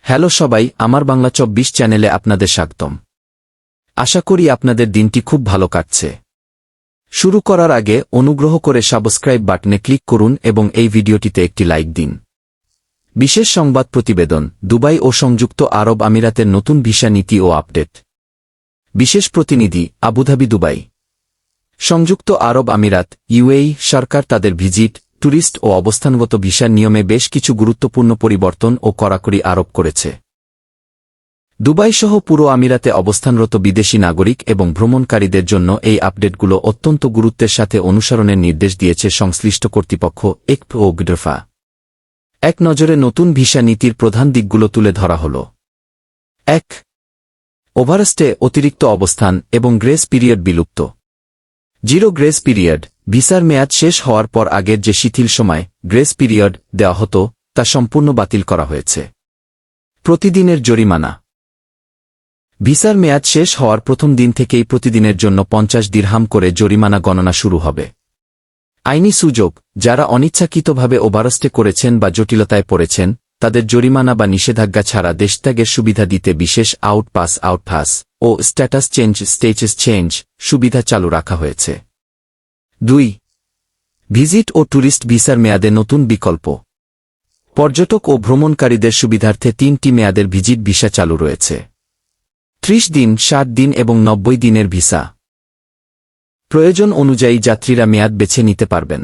Hello সবাই, আমার বাংলা ২৪ চ্যানেলে আপনাদের স্বাগতম। আশা করি আপনাদের দিনটি খুব ভালো কাটছে। শুরু করার আগে অনুগ্রহ করে সাবস্ক্রাইব বাটনে ক্লিক করুন এবং এই ভিডিওটিতে একটি লাইক দিন। বিশেষ সংবাদ প্রতিবেদন, দুবাই ও সংযুক্ত আরব আমিরাতের নতুন ভিসা নীতি ও আপডেট। বিশেষ প্রতিনিধি, আবুধাবি, দুবাই। সংযুক্ত আরব আমিরাত ইউএই সরকার তাদের ভিজিট, ট্যুরিস্ট ও অবস্থানগত ভিসার নিয়মে বেশ কিছু গুরুত্বপূর্ণ পরিবর্তন ও কড়াকড়ি আরোপ করেছে। দুবাই সহ পুরো আমিরাতে অবস্থানরত বিদেশি নাগরিক এবং ভ্রমণকারীদের জন্য এই আপডেটগুলো অত্যন্ত গুরুত্বের সাথে অনুসরণের নির্দেশ দিয়েছে সংশ্লিষ্ট কর্তৃপক্ষ একপ ও গডফা। এক নজরে নতুন ভিসা নীতির প্রধান দিকগুলো তুলে ধরা হল। ১. ওভারস্টে, অতিরিক্ত অবস্থান এবং গ্রেস পিরিয়ড বিলুপ্ত। জিরো গ্রেস পিরিয়ড, ভিসার মেয়াদ শেষ হওয়ার পর আগের যে শিথিল সময় গ্রেস পিরিয়ড দেওয়া হতো তা সম্পূর্ণ বাতিল করা হয়েছে। প্রতিদিনের জরিমানা। ভিসার মেয়াদ শেষ হওয়ার প্রথম দিন থেকেই প্রতিদিনের জন্য ৫০ দিরহাম করে জরিমানা গণনা শুরু হবে। আইনি সুযোগ, যারা অনিচ্ছাকৃতভাবে ওভারস্টে করেছেন বা জটিলতায় পড়েছেন তাদের জরিমানা বা নিষেধাজ্ঞা ছাড়া দেশত্যাগের সুবিধা দিতে বিশেষ আউটপাস ও স্ট্যাটাস চেঞ্জ সুবিধা চালু রাখা হয়েছে। ২. ভিজিট ও ট্যুরিস্ট ভিসার মেয়াদে নতুন বিকল্প। পর্যটক ও ভ্রমণকারীদের সুবিধার্থে ৩টি মেয়াদের ভিজিট ভিসা চালু রয়েছে। ৩০ দিন, ৬০ দিন এবং ৯০ দিনের ভিসা। প্রয়োজন অনুযায়ী যাত্রীরা মেয়াদ বেছে নিতে পারবেন।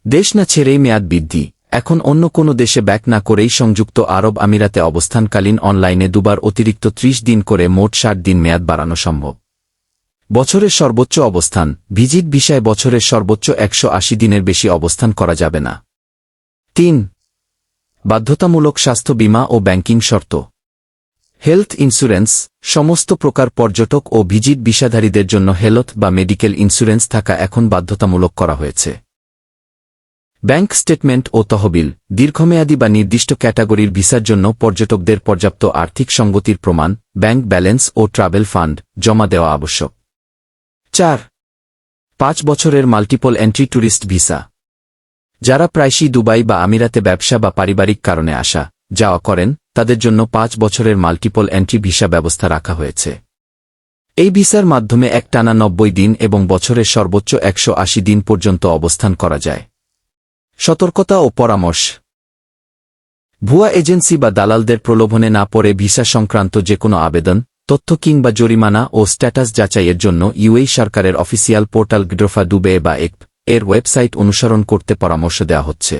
দেশ না ছেড়েই মেয়াদ বৃদ্ধি। এখন অন্য কোনো দেশে ব্যাক না করেই সংযুক্ত আরব আমিরাতে অবস্থানকালীন অনলাইনে দুবার অতিরিক্ত ৩০ দিন করে মোট ৬০ দিন মেয়াদ বাড়ানো সম্ভব। বছরের সর্বোচ্চ অবস্থান, ভিজিট ভিসায় বছরের সর্বোচ্চ ১৮০ দিনের বেশি অবস্থান করা যাবে না। ৩. বাধ্যতামূলক স্বাস্থ্য বীমা ও ব্যাংকিং শর্ত। হেলথ ইন্স্যুরেন্স, সমস্ত প্রকার পর্যটক ও ভিজিট ভিসাধারীদের জন্য হেলথ বা মেডিকেল ইন্স্যুরেন্স থাকা এখন বাধ্যতামূলক করা হয়েছে। ব্যাংক স্টেটমেন্ট ও তহবিল, দীর্ঘমেয়াদী বা নির্দিষ্ট ক্যাটাগরির ভিসার জন্য পর্যটকদের পর্যাপ্ত আর্থিক সঙ্গতির প্রমাণ, ব্যাংক ব্যালেন্স ও ট্রাভেল ফান্ড জমা দেওয়া আবশ্যক। ৪. ৫ বছরের মাল্টিপল এন্ট্রি ট্যুরিস্ট ভিসা। যারা প্রায়শই দুবাই বা আমিরাতে ব্যবসা বা পারিবারিক কারণে আসা যাওয়া করেন তাদের জন্য ৫ বছরের মাল্টিপল এন্ট্রি ভিসা ব্যবস্থা রাখা হয়েছে। এই ভিসার মাধ্যমে একটানা ৯০ দিন এবং বছরের সর্বোচ্চ ১৮০ দিন পর্যন্ত অবস্থান করা যায়। সতর্কতা ও পরামর্শ। ভুয়া এজেন্সি বা দালালদের প্রলোভনে না পড়ে ভিসা সংক্রান্ত যে কোনো আবেদন, তথ্য কিংবা জরিমানা ও স্ট্যাটাস যাচাইয়ের জন্য ইউএই সরকারের অফিসিয়াল পোর্টাল গডফা দুবে বা একপ এর ওয়েবসাইট অনুসরণ করতে পরামর্শ দেওয়া হচ্ছে।